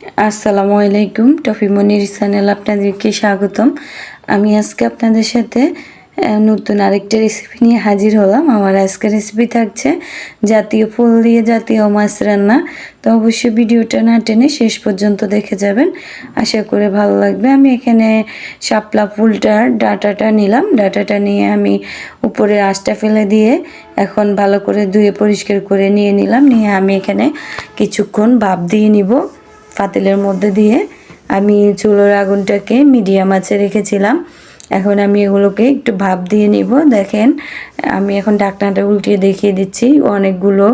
আসসালামু আলাইকুম, টফি মনির চ্যানেল আপনাদেরকে স্বাগতম। আমি আজকে আপনাদের সাথে নতুন আরেকটা রেসিপি নিয়ে হাজির হলাম। আমার আজকের রেসিপি থাকছে জাতীয় ফুল দিয়ে জাতীয় মাছ রান্না। তো অবশ্যই ভিডিওটা না টেনে শেষ পর্যন্ত দেখে যাবেন, আশা করে ভালো লাগবে। আমি এখানে শাপলা ফুলটার ডাঁটাটা নিলাম। ডাঁটাটা নিয়ে আমি উপরে আঁশটা ফেলে দিয়ে এখন ভালো করে ধুয়ে পরিষ্কার করে নিয়ে নিলাম। নিয়ে আমি এখানে কিছুক্ষণ ভাপ দিয়ে নিব পাতিলের মধ্যে দিয়ে। আমি চুলোর আগুনটাকে মিডিয়াম আঁচে রেখেছিলাম। এখন আমি এগুলোকে একটু ভাপ দিয়ে নিব। দেখেন, আমি এখন ঢাকনাটা উল্টিয়ে দেখিয়ে দিচ্ছি। অনেকগুলো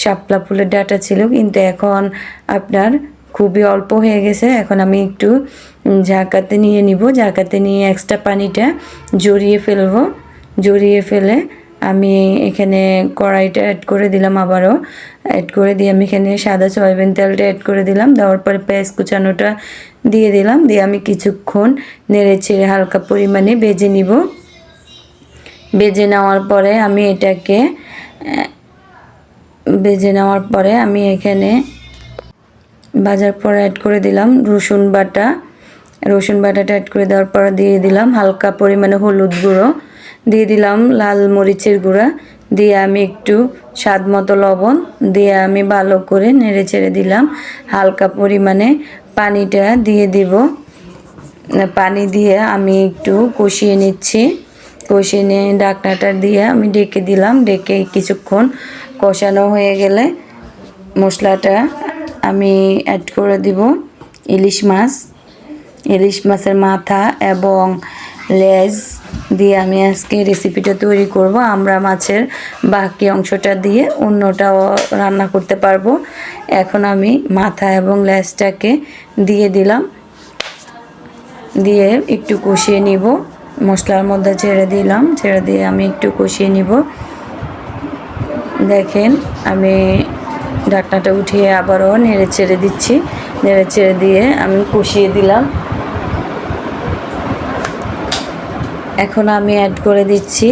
শাপলা ফুলের ডাঁটা ছিল, কিন্তু এখন আপনার খুবই অল্প হয়ে গেছে। এখন আমি একটু ঝাঁকাতে নিয়ে নিব। ঝাঁকাতে নিয়ে এক্সট্রা পানিটা জড়িয়ে ফেলবো। জড়িয়ে ফেলে আমি এখানে কড়াইটা অ্যাড করে দিলাম। আবারও অ্যাড করে দিয়ে আমি এখানে সাদা সয়াবিন তেলটা অ্যাড করে দিলাম। দেওয়ার পরে পেঁয়াজ কুচানোটা দিয়ে দিলাম। দিয়ে আমি কিছুক্ষণ নেড়ে ছেড়ে হালকা পরিমাণে ভেজে নিব। ভেজে নেওয়ার পরে আমি এখানে ভাজার পরে অ্যাড করে দিলাম রসুন বাটা। রসুন বাটাটা অ্যাড করে দেওয়ার পর দিয়ে দিলাম হালকা পরিমাণে হলুদ গুঁড়ো, দিয়ে দিলাম লাল মরিচের গুঁড়া, দিয়ে আমি একটু স্বাদ মতো লবণ দিয়ে আমি ভালো করে নেড়ে ছেড়ে দিলাম। হালকা পরিমাণে পানিটা দিয়ে দিব। পানি দিয়ে আমি একটু কষিয়ে নিচ্ছি। কষিয়ে নিয়ে ঢাকনাটা দিয়ে আমি ঢেকে দিলাম। ঢেকে কিছুক্ষণ কষানো হয়ে গেলে মশলাটা আমি অ্যাড করে দিব ইলিশ মাছ। ইলিশ মাছের মাথা এবং লেজ দিয়ে আমি আজকে রেসিপিটা তৈরি করব। আমরা মাছের বাকি অংশটা দিয়ে অন্যটাও রান্না করতে পারবো। এখন আমি মাথা এবং লেজটাকে দিয়ে দিলাম। দিয়ে একটু কষিয়ে নিব। মশলার মধ্যে ছেড়ে দিলাম। ছেড়ে দিয়ে আমি একটু কষিয়ে নিব। দেখেন, আমি ঢাকনাটা উঠিয়ে আবারও নেড়ে ছেড়ে দিচ্ছি। নেড়ে ছেড়ে দিয়ে আমি কষিয়ে দিলাম। এখন আমি অ্যাড করে দিচ্ছি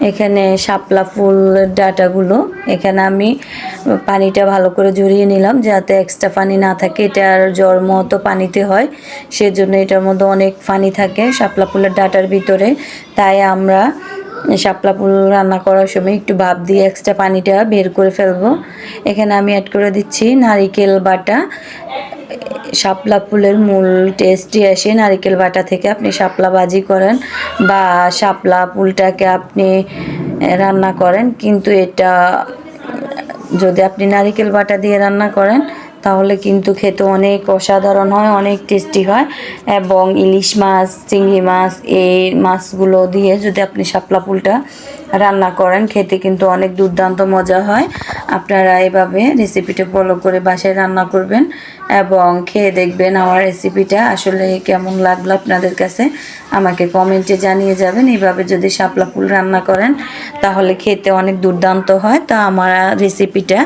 এখানে শাপলা ফুলের ডাঁটাগুলো। এখানে আমি পানিটা ভালো করে ঝরিয়ে নিলাম যাতে এক্সট্রা পানি না থাকে। এটার জল মতো পানিতে হয়, সেজন্য এটার মধ্যে অনেক পানি থাকে শাপলা ফুলের ডাঁটার ভিতরে। তাই আমরা শাপলা ফুল রান্না করার সময় একটু ভাপ দিয়ে এক্সট্রা পানিটা বের করে ফেলবো। এখানে আমি অ্যাড করে দিচ্ছি নারিকেল বাটা। শাপলা ফুলের মূল টেস্টই আসে নারিকেল বাটা থেকে। আপনি শাপলা ভাজি করেন বা শাপলা ফুলটাকে আপনি রান্না করেন, কিন্তু এটা যদি আপনি নারিকেল বাটা দিয়ে রান্না করেন তাহলে কিন্তু খেতে অনেক অসাধারণ হয়, অনেক টেস্টি হয়। এবং ইলিশ মাছ, চিংড়ি মাছ, এই মাছগুলো দিয়ে যদি আপনি শাপলা ফুলটা রান্না করেন খেতে কিন্তু অনেক দুর্দান্ত মজা হয়। আপনারা এভাবে রেসিপিটা ফলো করে বাসায় রান্না করবেন এবং খেয়ে দেখবেন আমার রেসিপিটা আসলে কেমন লাগলো আপনাদের কাছে আমাকে কমেন্টে জানিয়ে যাবেন। এইভাবে যদি শাপলা ফুল রান্না করেন তাহলে খেতে অনেক দুর্দান্ত হয়। তো আমার রেসিপিটা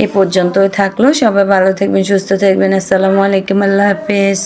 এ পর্যন্তই থাকলো। সবাই ভালো থাকবেন, সুস্থ থাকবেন। আসসালামু আলাইকুম, আল্লাহ হাফেজ।